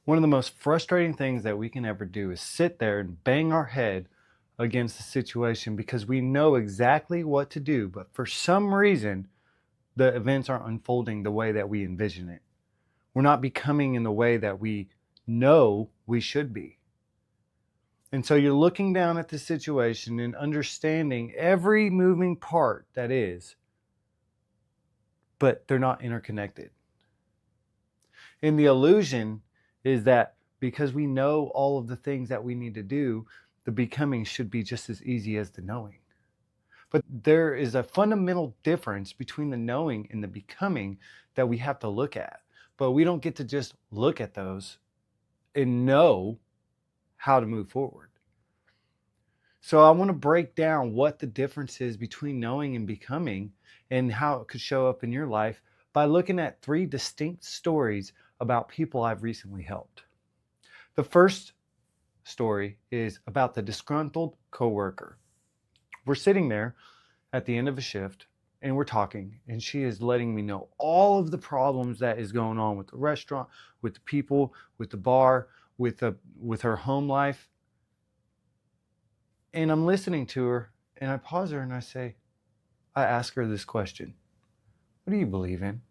One of the most frustrating things that we can ever do is sit there and bang our head against the situation because we know exactly what to do, but for some reason, the events aren't unfolding the way that we envision it. We're not becoming in the way that we know we should be. And so you're looking down at the situation and understanding every moving part that is, but they're not interconnected. And the illusion is that because we know all of the things that we need to do, the becoming should be just as easy as the knowing. But there is a fundamental difference between the knowing and the becoming that we have to look at. But we don't get to just look at those and know how to move forward. So I want to break down what the difference is between knowing and becoming and how it could show up in your life by looking at 3 distinct stories about people I've recently helped. The first story is about the disgruntled coworker. We're sitting there at the end of a shift and we're talking, and she is letting me know all of the problems that is going on with the restaurant, with the people, with the bar, with her home life. And I'm listening to her, and I pause her and I ask her this question: what do you believe in?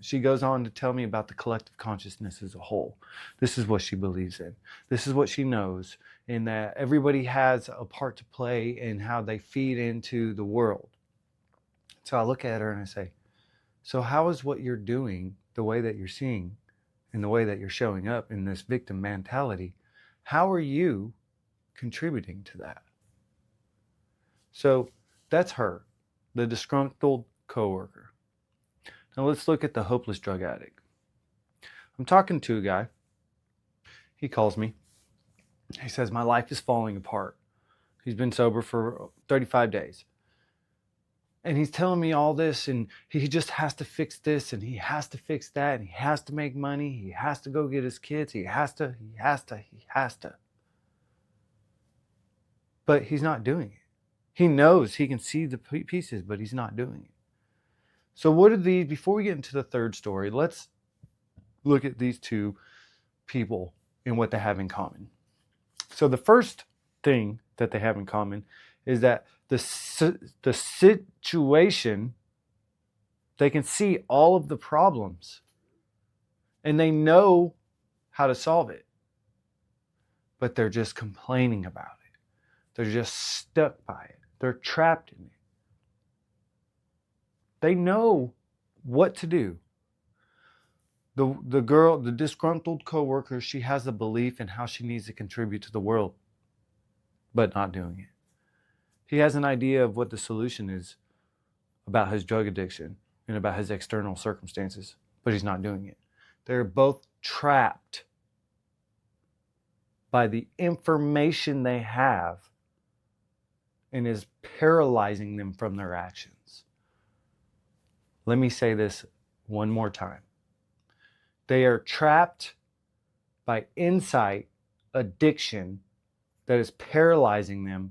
She goes on to tell me about the collective consciousness as a whole. This is what she believes in. This is what she knows, and that everybody has a part to play in how they feed into the world. So I look at her and I say, so how is what you're doing, the way that you're seeing, and the way that you're showing up in this victim mentality, how are you contributing to that? So that's her, the disgruntled coworker. Now let's look at the hopeless drug addict. I'm talking to a guy. He calls me. He says, my life is falling apart. He's been sober for 35 days. And he's telling me all this, and he just has to fix this, and he has to fix that, and he has to make money. He has to go get his kids. He has to. But he's not doing it. He knows he can see the pieces, but he's not doing it. So what are these? Before we get into the third story, let's look at these 2 people and what they have in common. So the first thing that they have in common is that the situation, they can see all of the problems and they know how to solve it, but they're just complaining about it. They're just stuck by it. They're trapped in it. They know what to do. The girl, the disgruntled coworker, she has a belief in how she needs to contribute to the world, but not doing it. He has an idea of what the solution is about his drug addiction and about his external circumstances, but he's not doing it. They're both trapped by the information they have and is paralyzing them from their actions. Let me say this one more time. They are trapped by insight addiction that is paralyzing them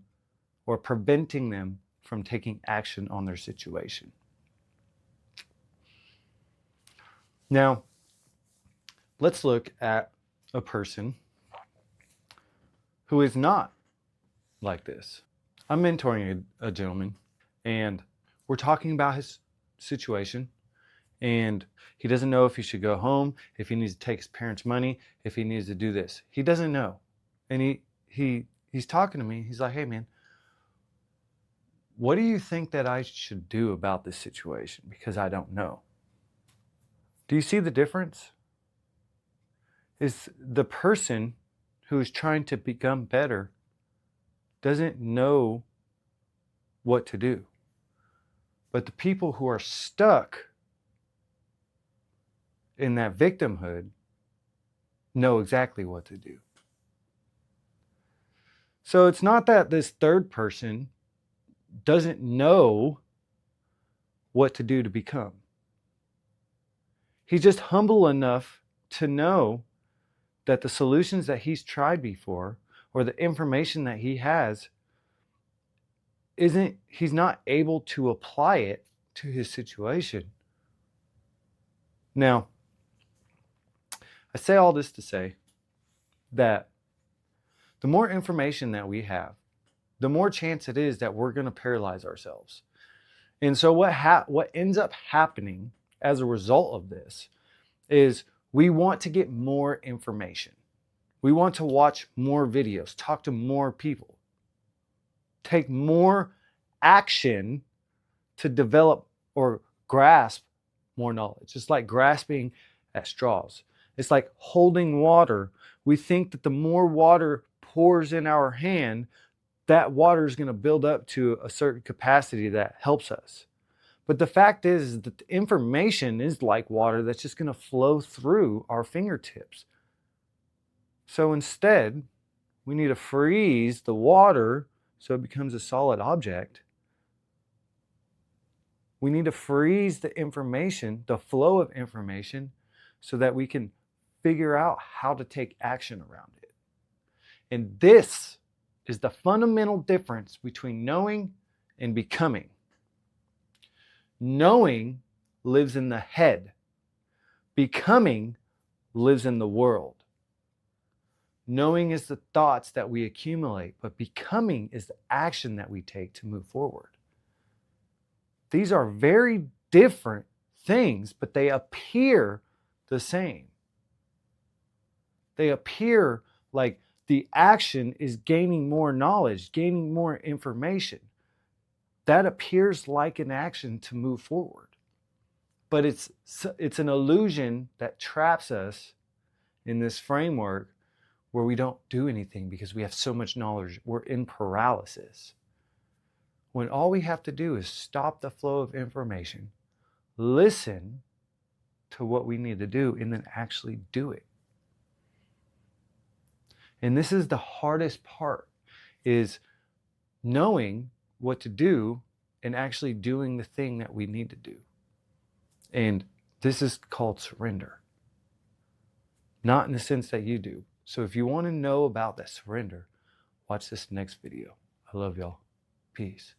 or preventing them from taking action on their situation. Now, let's look at a person who is not like this. I'm mentoring a gentleman, and we're talking about his situation, and he doesn't know if he should go home, if he needs to take his parents' money, if he needs to do this. He doesn't know. And he's talking to me. He's like, hey man, what do you think that I should do about this situation? Because I don't know. Do you see the difference? Is the person who is trying to become better doesn't know what to do. But the people who are stuck in that victimhood know exactly what to do. So it's not that this third person doesn't know what to do to become. He's just humble enough to know that the solutions that he's tried before, or the information that he has, he's not able to apply it to his situation. Now, I say all this to say that the more information that we have, the more chance it is that we're going to paralyze ourselves. And so what ends up happening as a result of this is we want to get more information. We want to watch more videos, talk to more people, take more action to develop or grasp more knowledge. It's like grasping at straws. It's like holding water. We think that the more water pours in our hand, that water is going to build up to a certain capacity that helps us. But the fact is that the information is like water that's just going to flow through our fingertips. So instead, we need to freeze the water so it becomes a solid object. We need to freeze the information, the flow of information, so that we can figure out how to take action around it. And this is the fundamental difference between knowing and becoming. Knowing lives in the head. Becoming lives in the world. Knowing is the thoughts that we accumulate, but becoming is the action that we take to move forward. These are very different things, but they appear the same. They appear like the action is gaining more knowledge, gaining more information. That appears like an action to move forward. But it's an illusion that traps us in this framework where we don't do anything because we have so much knowledge. We're in paralysis. When all we have to do is stop the flow of information, listen to what we need to do, and then actually do it. And this is the hardest part, is knowing what to do and actually doing the thing that we need to do. And this is called surrender. Not in the sense that you do. So if you want to know about that surrender, watch this next video. I love y'all. Peace.